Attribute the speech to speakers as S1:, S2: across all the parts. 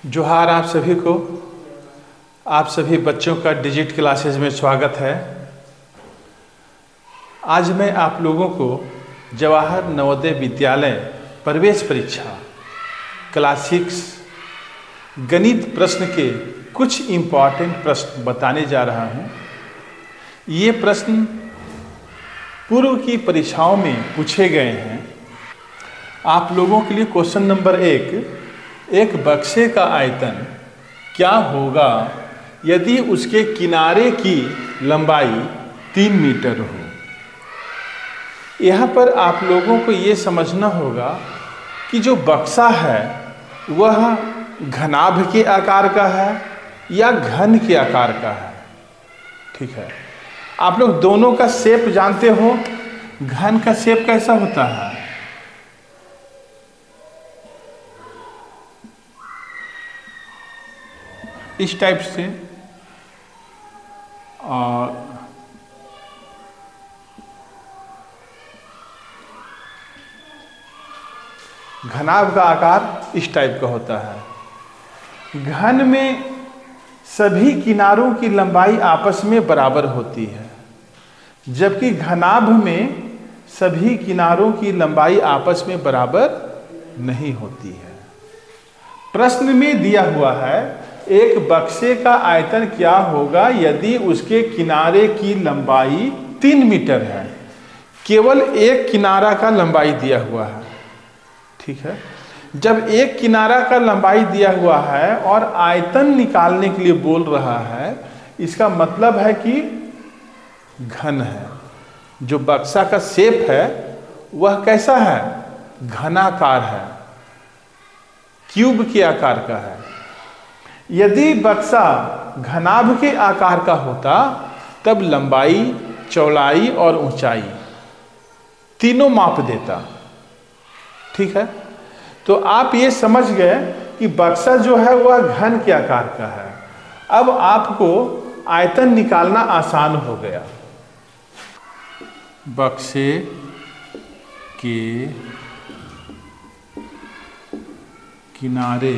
S1: जोहार आप सभी को। आप सभी बच्चों का डिजिट क्लासेस में स्वागत है। आज मैं आप लोगों को जवाहर नवोदय विद्यालय प्रवेश परीक्षा क्लास 6 गणित प्रश्न के कुछ इम्पॉर्टेंट प्रश्न बताने जा रहा हूँ। ये प्रश्न पूर्व की परीक्षाओं में पूछे गए हैं। आप लोगों के लिए क्वेश्चन नंबर 1, एक बक्से का आयतन क्या होगा यदि उसके किनारे की लंबाई 3 मीटर हो। यहाँ पर आप लोगों को ये समझना होगा कि जो बक्सा है वह घनाभ के आकार का है या घन के आकार का है। ठीक है, आप लोग दोनों का शेप जानते हो। घन का शेप कैसा होता है? इस टाइप से, और घनाभ का आकार इस टाइप का होता है। घन में सभी किनारों की लंबाई आपस में बराबर होती है, जबकि घनाभ में सभी किनारों की लंबाई आपस में बराबर नहीं होती है। प्रश्न में दिया हुआ है एक बक्से का आयतन क्या होगा यदि उसके किनारे की लंबाई 3 मीटर है। केवल एक किनारा का लंबाई दिया हुआ है। ठीक है, जब एक किनारा का लंबाई दिया हुआ है और आयतन निकालने के लिए बोल रहा है, इसका मतलब है कि घन है। जो बक्सा का शेप है वह कैसा है? घनाकार है, क्यूब के आकार का है। यदि बक्सा घनाभ के आकार का होता तब लंबाई, चौड़ाई और ऊंचाई तीनों माप देता। ठीक है, तो आप ये समझ गए कि बक्सा जो है वह घन के आकार का है। अब आपको आयतन निकालना आसान हो गया। बक्से के किनारे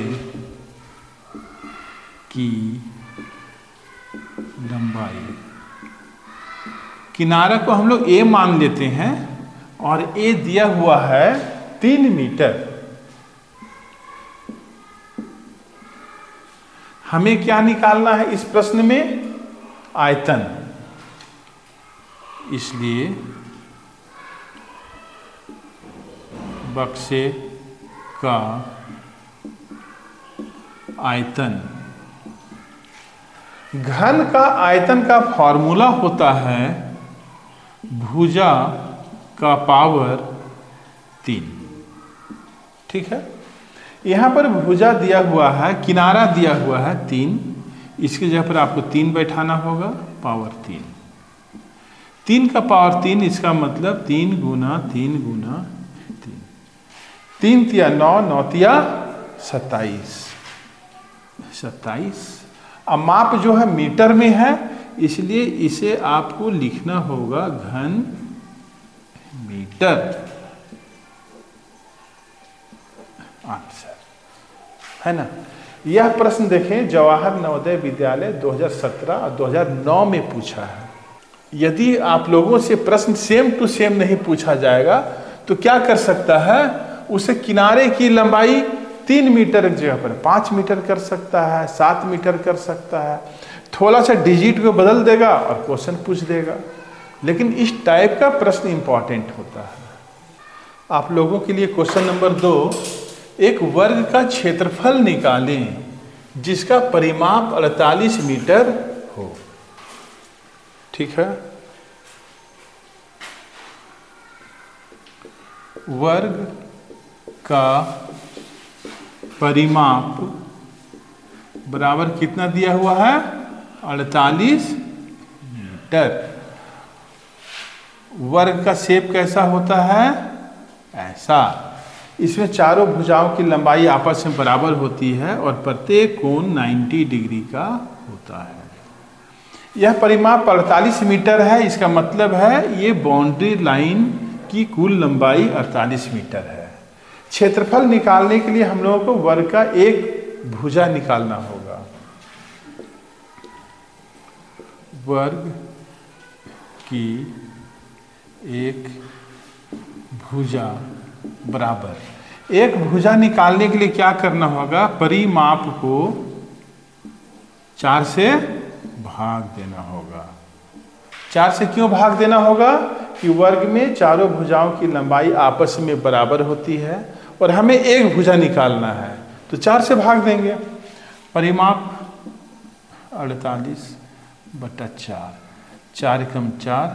S1: की लंबाई, किनारा को हम लोग ए मान लेते हैं और ए दिया हुआ है 3 मीटर। हमें क्या निकालना है इस प्रश्न में? आयतन। इसलिए बक्से का आयतन, घन का आयतन का फॉर्मूला होता है भुजा का पावर 3। ठीक है, यहाँ पर भुजा दिया हुआ है, किनारा दिया हुआ है 3, इसकी जगह पर आपको 3 बैठाना होगा, पावर 3। 3 का पावर 3, इसका मतलब 3 गुना 3 गुना 3। 3 तिया 9, 9 तिया 27। 27। अब माप जो है मीटर में है, इसलिए इसे आपको लिखना होगा घन मीटर। आंसर है ना। यह प्रश्न देखें, जवाहर नवोदय विद्यालय 2017 और 2009 में पूछा है। यदि आप लोगों से प्रश्न सेम टू सेम नहीं पूछा जाएगा तो क्या कर सकता है? उसे किनारे की लंबाई 3 मीटर की जगह पर 5 मीटर कर सकता है, 7 मीटर कर सकता है। थोड़ा सा डिजिट को बदल देगा और क्वेश्चन पूछ देगा। लेकिन इस टाइप का प्रश्न इंपॉर्टेंट होता है। आप लोगों के लिए क्वेश्चन नंबर 2, एक वर्ग का क्षेत्रफल निकालें जिसका परिमाप 48 मीटर हो। ठीक है, वर्ग का परिमाप बराबर कितना दिया हुआ है? 48 मीटर। वर्ग का शेप कैसा होता है? ऐसा। इसमें चारों भुजाओं की लंबाई आपस में बराबर होती है और प्रत्येक कोण 90 डिग्री का होता है। यह परिमाप 48 मीटर है। इसका मतलब है ये बाउंड्री लाइन की कुल लंबाई 48 मीटर है। क्षेत्रफल निकालने के लिए हम लोगों को वर्ग का एक भुजा निकालना होगा। वर्ग की एक भुजा बराबर, एक भुजा निकालने के लिए क्या करना होगा, परिमाप को 4 से भाग देना होगा। 4 से क्यों भाग देना होगा कि वर्ग में चारों भुजाओं की लंबाई आपस में बराबर होती है और हमें एक भुजा निकालना है, तो 4 से भाग देंगे। परिमाप 48/4, 4 एकम 4,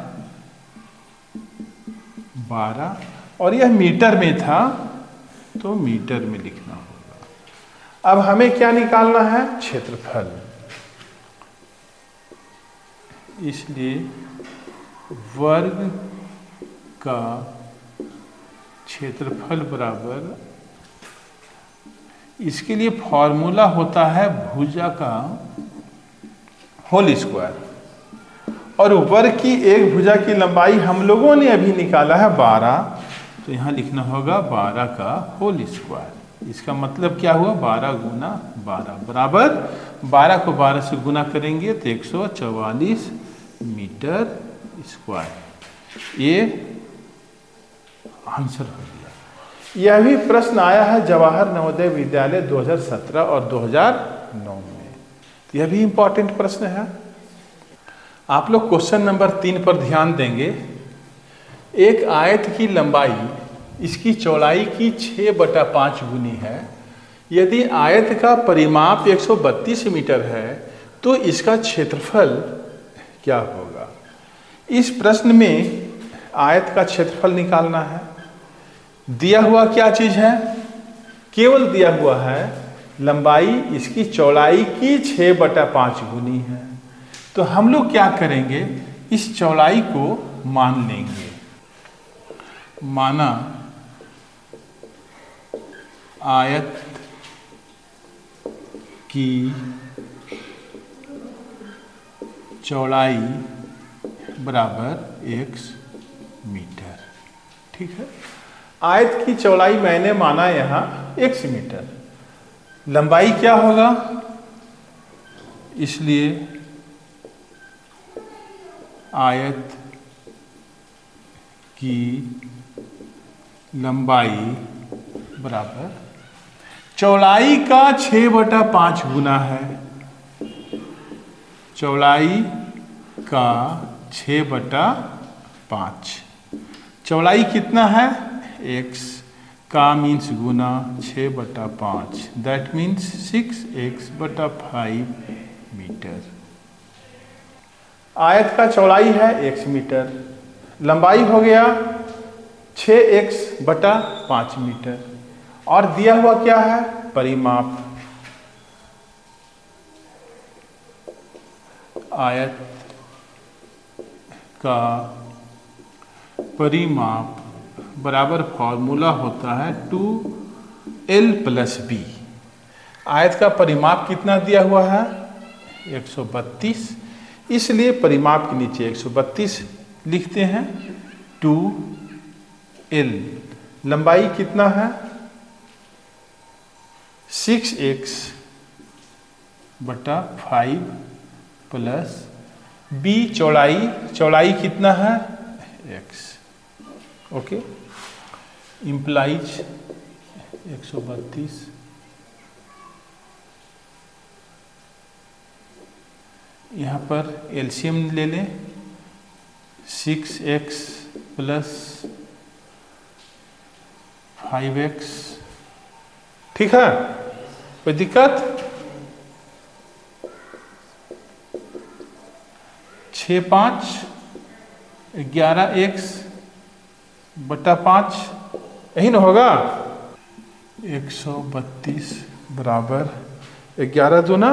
S1: 12, और यह मीटर में था तो मीटर में लिखना होगा। अब हमें क्या निकालना है, क्षेत्रफल। इसलिए वर्ग का क्षेत्रफल बराबर, इसके लिए फॉर्मूला होता है भुजा का होल स्क्वायर, और वर्ग की एक भुजा की लंबाई हम लोगों ने अभी निकाला है 12, तो यहाँ लिखना होगा 12 का होल स्क्वायर। इसका मतलब क्या हुआ, 12 गुना 12 बराबर 12 को 12 से गुना करेंगे तो 144 मीटर स्क्वायर। ये आंसर हो गया। यह भी प्रश्न आया है जवाहर नवोदय विद्यालय 2017 और 2009 में, तो यह भी इंपॉर्टेंट प्रश्न है। आप लोग क्वेश्चन नंबर 3 पर ध्यान देंगे। एक आयत की लंबाई इसकी चौड़ाई की 6/5 गुनी है। यदि आयत का परिमाप 132 मीटर है तो इसका क्षेत्रफल क्या होगा। इस प्रश्न में आयत का क्षेत्रफल निकालना है। दिया हुआ क्या चीज है, केवल दिया हुआ है लंबाई इसकी चौड़ाई की 6/5 गुनी है। तो हम लोग क्या करेंगे, इस चौड़ाई को मान लेंगे। माना आयत की चौड़ाई बराबर x मीटर। ठीक है, आयत की चौड़ाई मैंने माना यहाँ x मीटर, लंबाई क्या होगा, इसलिए आयत की लंबाई बराबर चौड़ाई का 6/5 गुना है। चौड़ाई का 6/5, चौड़ाई कितना है, x का मीन्स गुना 6/5, दैट मीन्स 6x/5 मीटर। आयत का चौड़ाई है x मीटर, लंबाई हो गया 6x/5 मीटर, और दिया हुआ क्या है, परिमाप। आयत का परिमाप बराबर फॉर्मूला होता है 2l + b। आयत का परिमाप कितना दिया हुआ है, 132, इसलिए परिमाप के नीचे 132 लिखते हैं। 2l, लंबाई कितना है, 6x/5 प्लस b, चौड़ाई कितना है, x। ओके, इम्प्लाइज 132 यहाँ पर एलसीएम ले लें, 6x + 5x। ठीक है, कोई दिक्कत, 6×5 11x/5, यही ना होगा। 132 बराबर 11 दूना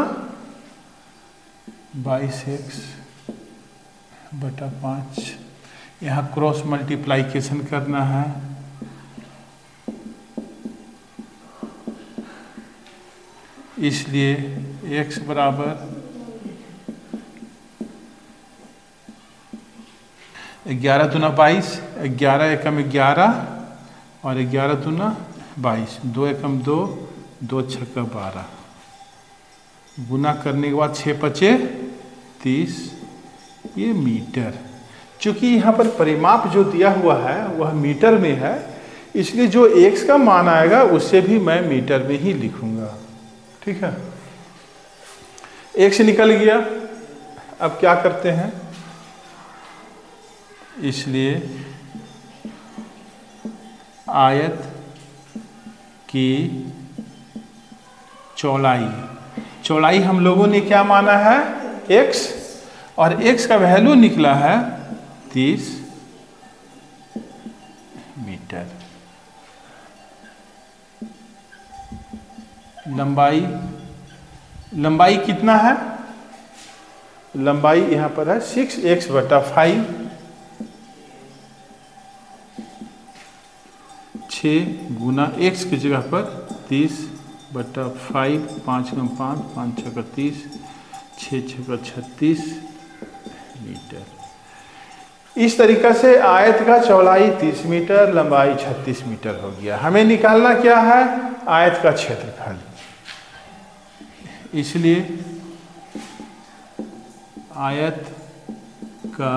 S1: 22x/5, यहाँ क्रॉस मल्टीप्लाइकेशन करना है। इसलिए x बराबर 11 दूना 22, 11 एकम 11 और 11 दूना 22, 2 एकम 2, 2 छक्का 12। गुना करने के बाद 6 पचे 30, ये मीटर। चूंकि यहाँ पर परिमाप जो दिया हुआ है वह मीटर में है, इसलिए जो x का मान आएगा उसे भी मैं मीटर में ही लिखूंगा। ठीक है, x निकल गया। अब क्या करते हैं, इसलिए आयत की चौड़ाई हम लोगों ने क्या माना है, x, और x का वैल्यू निकला है 30 मीटर। लंबाई कितना है, लंबाई यहां पर है 6x/5, 6 गुना x की जगह पर 30/5, 5 × 5, 5 × 30, 6 × 36 मीटर। इस तरीका से आयत का चौड़ाई 30 मीटर, लंबाई 36 मीटर हो गया। हमें निकालना क्या है, आयत का क्षेत्रफल। इसलिए आयत का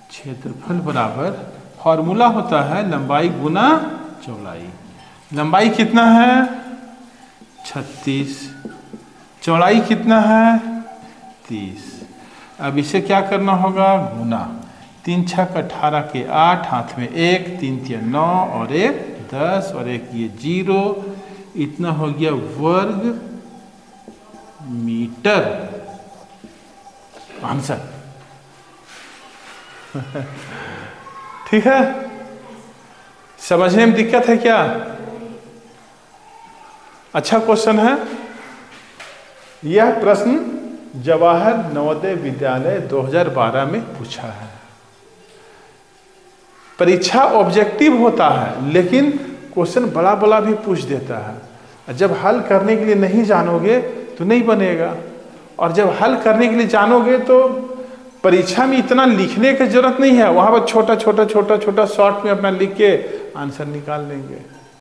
S1: क्षेत्रफल बराबर, फॉर्मूला होता है लंबाई गुना चौड़ाई। लंबाई कितना है 36, चौड़ाई कितना है 30। अब इसे क्या करना होगा, गुना। 3 × 6 = 18 के 8, हाथ में 1, 3 × 3 9 और 1 10 और 1 ये 0, इतना हो गया वर्ग मीटर आंसर। ठीक है, समझने में दिक्कत है क्या? अच्छा क्वेश्चन है। यह प्रश्न जवाहर नवोदय विद्यालय 2012 में पूछा है। परीक्षा ऑब्जेक्टिव होता है, लेकिन क्वेश्चन बड़ा बड़ा भी पूछ देता है। जब हल करने के लिए नहीं जानोगे तो नहीं बनेगा, और जब हल करने के लिए जानोगे तो परीक्षा में इतना लिखने की जरूरत नहीं है, वहां पर छोटा छोटा शॉर्ट में अपना लिख के आंसर निकाल लेंगे।